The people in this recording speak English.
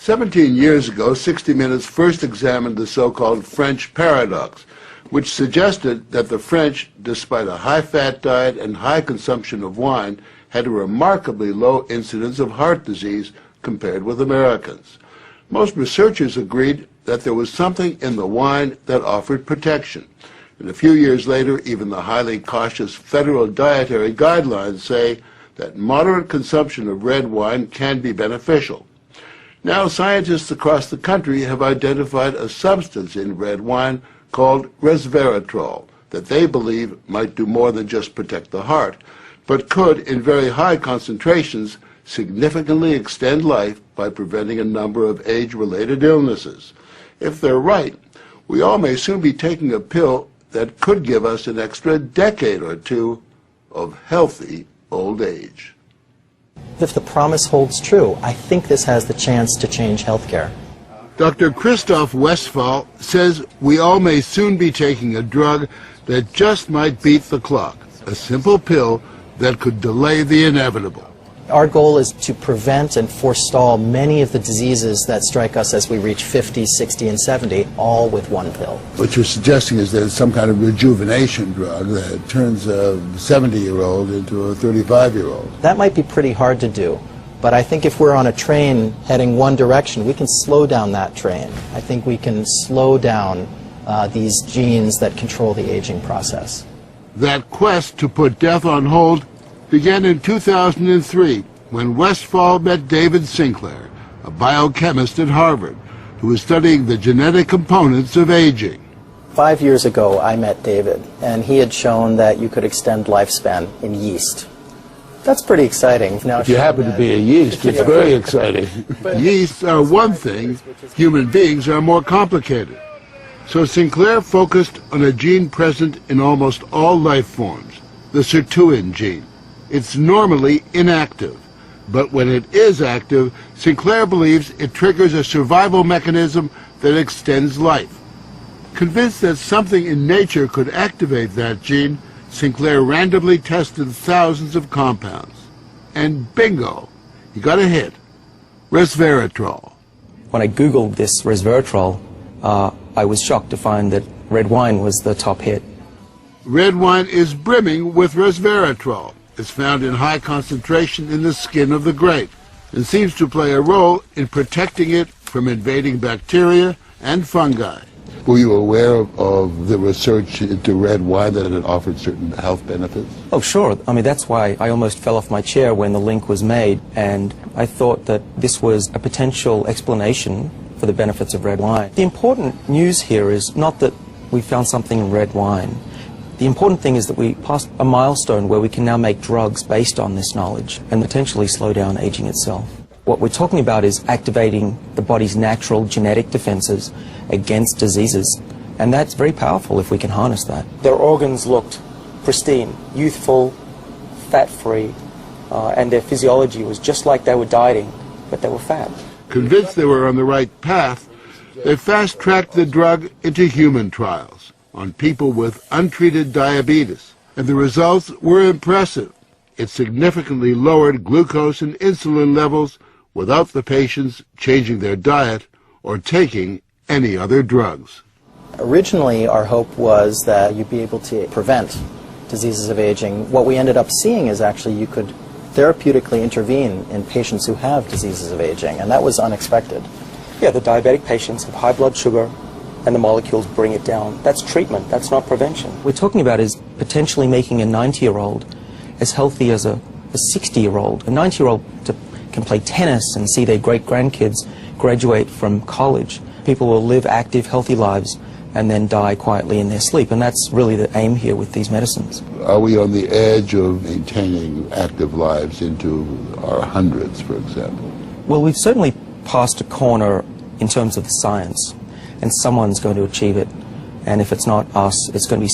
17 years ago, 60 Minutes first examined the so-called French paradox, which suggested that the French, despite a high-fat diet and high consumption of wine, had a remarkably low incidence of heart disease compared with Americans. Most researchers agreed that there was something in the wine that offered protection. And a few years later, even the highly cautious federal dietary guidelines say that moderate consumption of red wine can be beneficial. Now, scientists across the country have identified a substance in red wine called resveratrol that they believe might do more than just protect the heart, but could, in very high concentrations, significantly extend life by preventing a number of age-related illnesses. If they're right, we all may soon be taking a pill that could give us an extra decade or two of healthy old age. If the promise holds true, I think this has the chance to change healthcare. Dr. Christoph Westphal says we all may soon be taking a drug that just might beat the clock, a simple pill that could delay the inevitable. Our goal is to prevent and forestall many of the diseases that strike us as we reach 50, 60, and 70, all with one pill. What you're suggesting is that it's some kind of rejuvenation drug that turns a 70-year-old into a 35-year-old. That might be pretty hard to do, but I think if we're on a train heading one direction, we can slow down that train. I think we can slow down these genes that control the aging process. That quest to put death on hold began in 2003 when Westphal met David Sinclair, a biochemist at Harvard, who was studying the genetic components of aging. 5 years ago, I met David, and he had shown that you could extend lifespan in yeast. That's pretty exciting. Now, if you happen to be a yeast, it's very exciting. Yeasts are one thing, human beings are more complicated. So Sinclair focused on a gene present in almost all life forms, the sirtuin gene. It's normally inactive, but when it is active, Sinclair believes it triggers a survival mechanism that extends life. Convinced that something in nature could activate that gene, Sinclair randomly tested thousands of compounds. And bingo, he got a hit, resveratrol. When I Googled this resveratrol, I was shocked to find that red wine was the top hit. Red wine is brimming with resveratrol. It's found in high concentration in the skin of the grape and seems to play a role in protecting it from invading bacteria and fungi. Were you aware of the research into red wine that it offered certain health benefits? Oh, sure. I mean, that's why I almost fell off my chair when the link was made, and I thought that this was a potential explanation for the benefits of red wine. The important news here is not that we found something in red wine. The important thing is that we passed a milestone where we can now make drugs based on this knowledge and potentially slow down aging itself. What we're talking about is activating the body's natural genetic defenses against diseases, and that's very powerful if we can harness that. Their organs looked pristine, youthful, fat-free, and their physiology was just like they were dieting, but they were fat. Convinced they were on the right path, they fast-tracked the drug into human trials on people with untreated diabetes, and the results were impressive. It significantly lowered glucose and insulin levels without the patients changing their diet or taking any other drugs. Originally, our hope was that you'd be able to prevent diseases of aging. What we ended up seeing is actually you could therapeutically intervene in patients who have diseases of aging, and that was unexpected. Yeah, the diabetic patients have high blood sugar, and the molecules bring it down. That's treatment, that's not prevention. What we're talking about is potentially making a 90-year-old as healthy as a 60-year-old. A 90-year-old can play tennis and see their great-grandkids graduate from college. People will live active, healthy lives and then die quietly in their sleep, and that's really the aim here with these medicines. Are we on the edge of maintaining active lives into our hundreds, for example? Well, we've certainly passed a corner in terms of the science, and someone's going to achieve it, and if it's not us, it's going to be